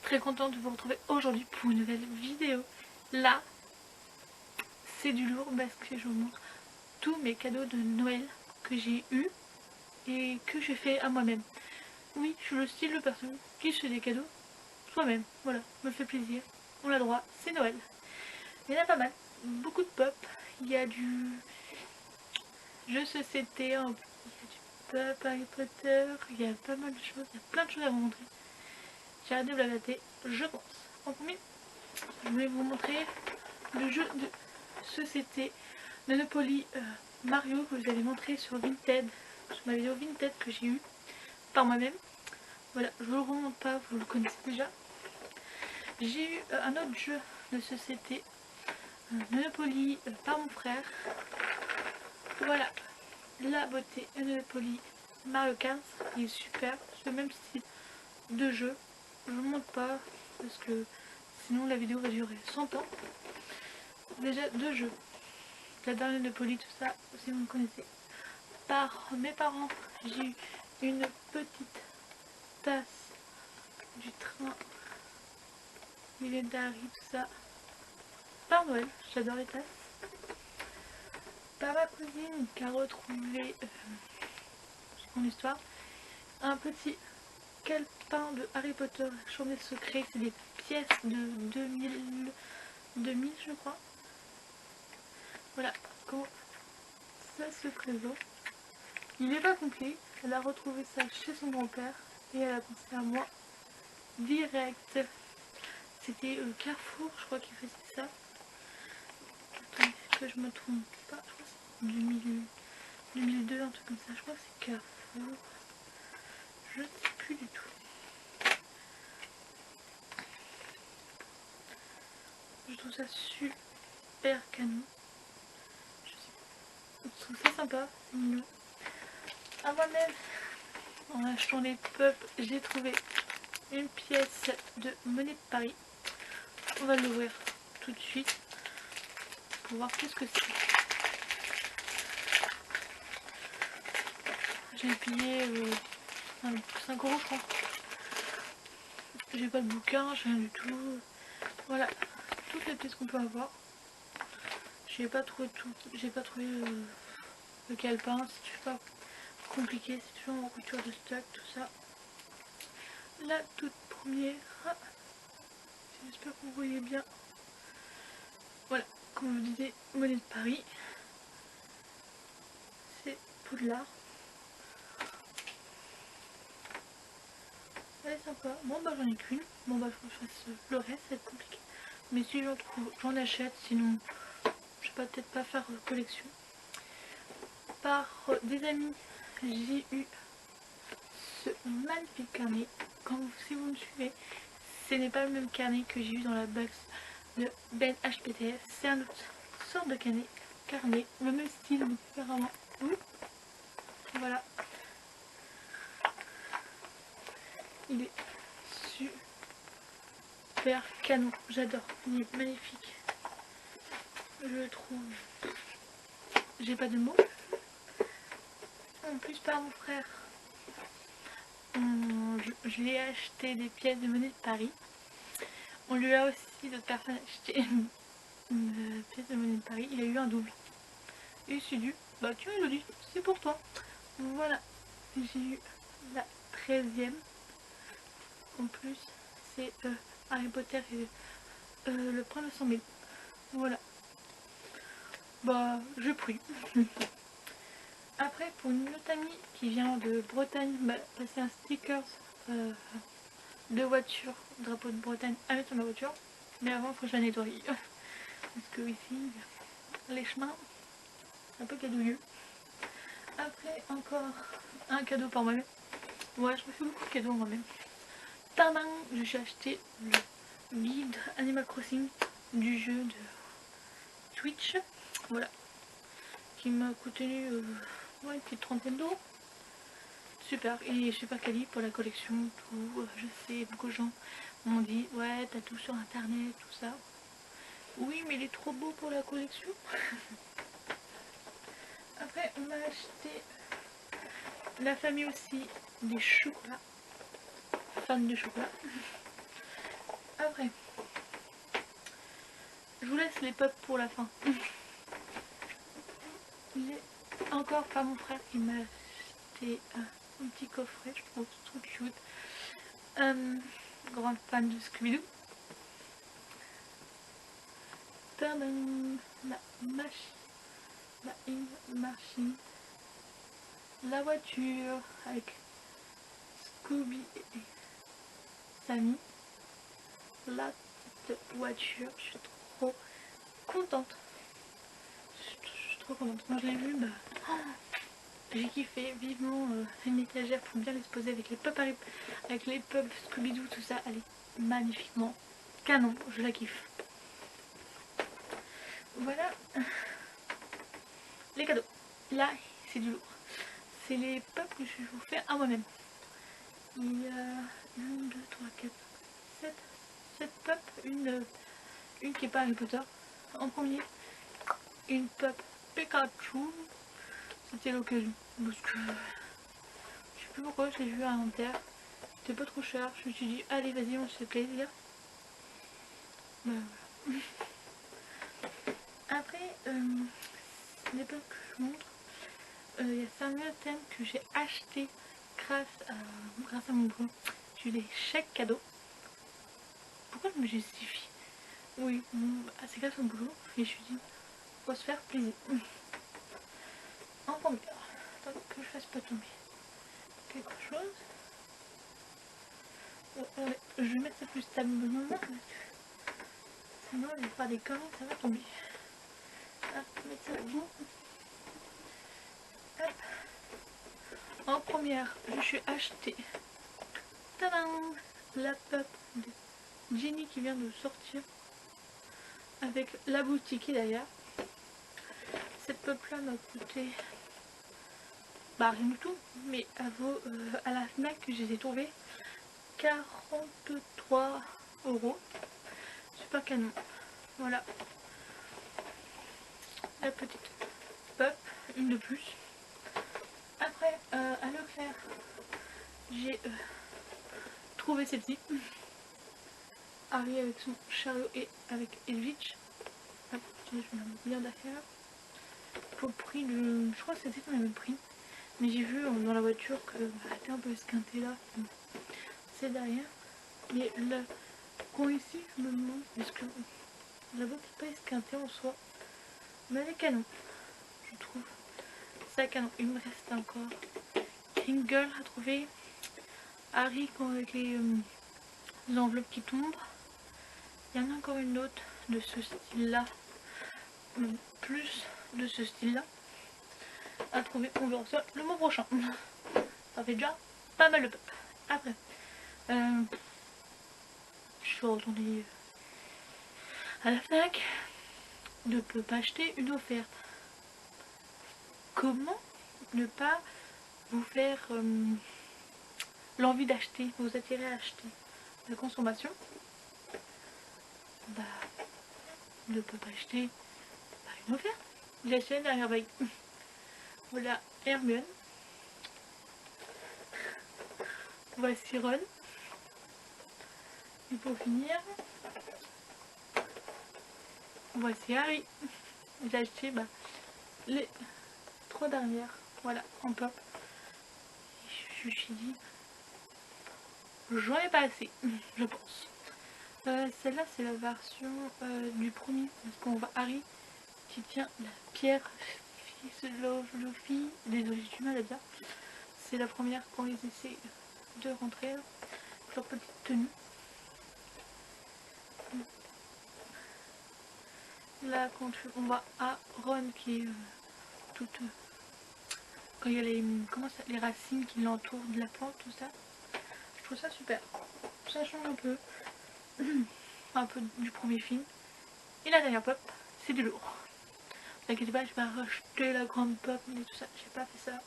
Très contente de vous retrouver aujourd'hui pour une nouvelle vidéo. Là, c'est du lourd parce que je vous montre tous mes cadeaux de Noël que j'ai eu et que j'ai fait à moi-même. Oui, je suis le style de personne qui se fait des cadeaux soi-même. Voilà, me fait plaisir. On a droit, c'est Noël. Il y en a pas mal, beaucoup de pop. Il y a du jeu société, il y a du pop, Harry Potter, il y a pas mal de choses, il y a plein de choses à vous montrer. J'ai arrêté de blablater, je pense. En premier, je vais vous montrer le jeu de société Monopoly Mario que je vous avais montré sur Vinted, sur ma vidéo Vinted que j'ai eue par moi-même. Voilà, je ne vous le remonte pas, vous le connaissez déjà. J'ai eu un autre jeu de société Monopoly par mon frère. Voilà, la beauté Monopoly Mario Kart, il est super, c'est le même style de jeu. Je ne vous montre pas parce que sinon la vidéo va durer 100 ans. Déjà deux jeux. La dernière Monopoly, tout ça, si vous me connaissez. Par mes parents, j'ai eu une petite tasse du train Millenary, tout ça. Par Noël, j'adore les tasses. Par ma cousine qui a retrouvé mon histoire, un petit calepin de Harry Potter, Chambre des secrets, c'est des pièces de 2000 je crois. Voilà comment ça se présente. Il n'est pas complet, elle a retrouvé ça chez son grand-père et elle a pensé à moi direct. C'était Carrefour, je crois qu'il faisait ça. Attendez, que je me trompe pas, je crois que c'est 2002, un truc comme ça, je crois que c'est Carrefour. Je ne sais plus du tout. Je trouve ça super canon. Je trouve ça sympa, c'est mignon. À moi-même, en achetant les pups, j'ai trouvé une pièce de monnaie de Paris. On va l'ouvrir tout de suite pour voir qu'est-ce que c'est. J'ai payé 5 € je crois. J'ai pas de bouquin, j'ai rien du tout. Voilà, toutes les pièces qu'on peut avoir. J'ai pas trouvé tout. J'ai pas trouvé le calepin, c'est pas compliqué, c'est toujours en rupture de stock, tout ça. La toute première, j'espère que vous voyez bien. Voilà, comme je vous disais, monnaie de Paris. C'est Poudlard. Elle est sympa. Bon bah j'en ai qu'une. Bon bah faut que je fasse le reste, ça va être compliqué. Mais si j'en trouve, j'en achète, sinon je vais peut-être pas faire collection. Par des amis, j'ai eu ce magnifique carnet. Si vous me suivez, ce n'est pas le même carnet que j'ai eu dans la box de Ben HPTS. C'est un autre sorte de carnet, le même style mais différemment. Voilà. Il est super canon, j'adore, il est magnifique. Je le trouve, j'ai pas de mots. En plus par mon frère, je lui ai acheté des pièces de monnaie de Paris. On lui a aussi, d'autres personnes, acheté une pièce de monnaie de Paris. Il a eu un double. Et il s'est dit, bah tu me le dis, c'est pour toi. Voilà, j'ai eu la 13e. En plus, c'est Harry Potter et le prince de sang mêlé. Voilà. Bah, je prie. Après, pour une autre amie qui vient de Bretagne, m'a passé un sticker de voiture, drapeau de Bretagne, à mettre sur ma voiture. Mais avant, il faut que je la nettoie. Parce que ici, les chemins, c'est un peu cadouilleux. Après, encore un cadeau pour moi-même. Ouais, je me fais beaucoup de cadeaux moi-même. Tadam, j'ai acheté le guide Animal Crossing du jeu de Switch. Voilà. Qui m'a coûté une petite trentaine d'euros. Super, il est super quali pour la collection, tout. Je sais, beaucoup de gens m'ont dit, ouais, t'as tout sur internet, tout ça. Oui, mais il est trop beau pour la collection. Après, on m'a acheté la famille aussi des chocolats. Fan de chocolat. Après, je vous laisse les pop pour la fin. J'ai encore par mon frère qui m'a acheté un petit coffret, je trouve trop cute. Grande fan de Scooby-Doo. Tadam, la machine, la voiture avec Scooby et Sammy. La petite voiture, je suis trop contente. Je suis trop contente. Quand je l'ai vue, bah, j'ai kiffé vivement une étagère pour bien l'exposer avec les pop avec les pop Scooby-Doo, tout ça. Elle est magnifiquement canon, je la kiffe. Voilà les cadeaux. Là, c'est du lourd. C'est les pop que je vous fais à moi-même. Il y a 1, 2, 3, 4, 7 pop. Une qui est pas Harry Potter. En premier, une pop Pikachu. C'était l'occasion. Parce que je sais plus pourquoi, je l'ai vu à l'inventaire. C'était pas trop cher. Je me suis dit, allez, vas-y, on se fait plaisir. Voilà. Après, les pop que je vous montre, il y a certains thèmes que j'ai acheté grâce à mon boulot. J'ai eu des chèques cadeaux. Pourquoi je me justifie? Oui, c'est grâce à mon boulot. Et je me suis dit, faut se faire plaisir. En première, attends que je fasse pas tomber quelque chose. Je vais mettre ça plus stablement. Sinon, il va faire des conneries, ça va tomber. Hop, mettre ça bon. Hop. En première, je suis acheté tadam, la pop de Jenny qui vient de sortir avec la boutique derrière. Cette pop là m'a coûté bah rien du tout, mais elle vaut à la FNAC que je les ai trouvées 43 €. Super canon. Voilà la petite pop, une de plus. Après à Leclerc, j'ai trouvé celle-ci. Harry avec son chariot et avec Elvitch. Hop, je vais la mettre bien derrière. Au prix de. Je crois que c'était dans le même prix. Mais j'ai vu dans la voiture que elle était un peu esquintée là. C'est derrière. Mais le coin ici, je me demande, parce que la boîte n'est pas esquintée en soi. Mais elle est canon, je trouve. Ça canon. Il me reste encore Kringle à trouver. Harry avec les enveloppes qui tombent. Il y en a encore une autre de ce style là. Plus de ce style là. À trouver. On verra ça le mois prochain. Ça fait déjà pas mal de pop. Après. Je suis retournée à la FNAC. Ne peut pas acheter une offerte. Comment ne pas vous faire l'envie d'acheter, vous attirer à acheter la consommation? Bah, ne peut pas acheter une offerte. J'ai acheté la dernière veille. Voilà Hermione. Voici Ron. Et pour finir, voici Harry. J'ai acheté les 3 dernières. Voilà, en pop. Je me suis dit, j'en ai pas assez, je pense. Celle-là, c'est la version du premier. Parce qu'on voit Harry qui tient la pierre Philosophy. Désolée, j'ai du mal à dire. C'est la première quand ils essaient de rentrer. Leur petite tenue. Là, quand on va à Ron qui est toute. Quand il y a les racines qui l'entourent de la plante, tout ça. Je trouve ça super. Ça change un peu. Un peu du premier film. Et la dernière pop, c'est du lourd. Ne vous inquiétez pas, je vais racheter la grande pop et tout ça. J'ai pas fait ça.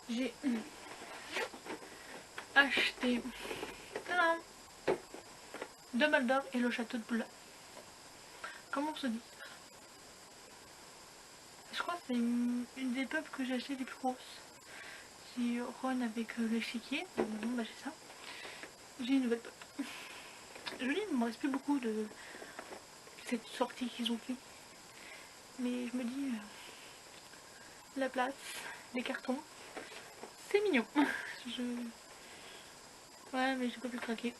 J'ai acheté Dumbledore et le château de Poudlard. Comment on se dit? Je crois que c'est une des pubs que j'ai acheté les plus grosses. J'ai Ron avec l'échiquier. Bon, bah j'ai ça. J'ai une nouvelle pub. Je dis, il ne me reste plus beaucoup de cette sortie qu'ils ont fait. Mais je me dis, la place, les cartons, c'est mignon. Je... Ouais, mais j'ai pas pu craquer.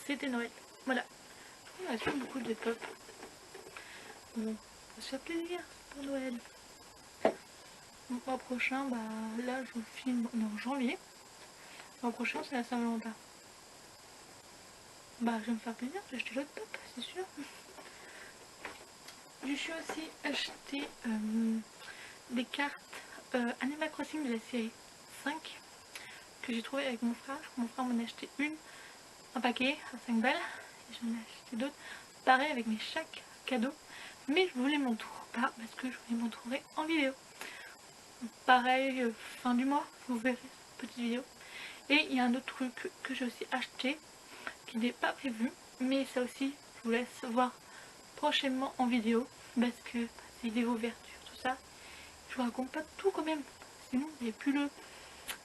C'était Noël. Voilà. Il me reste plus beaucoup de pop. Bon, ça se fait plaisir pour Noël. Le mois prochain, bah là je vous filme en janvier. Le mois prochain c'est la Saint-Valentin. Bah je vais me faire plaisir, j'ai acheté l'autre pop, c'est sûr. Je suis aussi acheté des cartes Animal Crossing de la série 5 que j'ai trouvé avec mon frère. Mon frère m'en a acheté un paquet à 5 balles. Et j'en ai acheté d'autres. Pareil avec mes chaque cadeaux. Mais je voulais mon tour pas parce que je voulais m'entourer en vidéo. Pareil, fin du mois, vous verrez cette petite vidéo. Et il y a un autre truc que j'ai aussi acheté qui n'est pas prévu. Mais ça aussi, je vous laisse voir prochainement en vidéo. Parce que c'est des ouvertures, tout ça. Je vous raconte pas tout quand même. Sinon, il n'y a plus le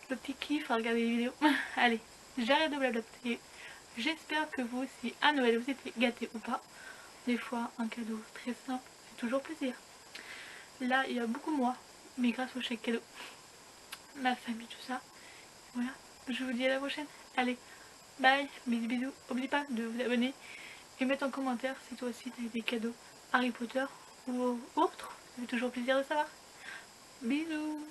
petit kiff à regarder les vidéos. Allez, j'arrête de blablater. J'espère que vous aussi, à Noël, vous êtes gâtés ou pas. Des fois, un cadeau très simple fait toujours plaisir. Là, il y a beaucoup moins, mais grâce au chèque cadeau, ma famille, tout ça. Voilà, je vous dis à la prochaine. Allez, bye, bisous bisous. N'oubliez pas de vous abonner et mettre en commentaire si toi aussi tu as des cadeaux Harry Potter ou autres. Ça fait toujours plaisir de savoir. Bisous.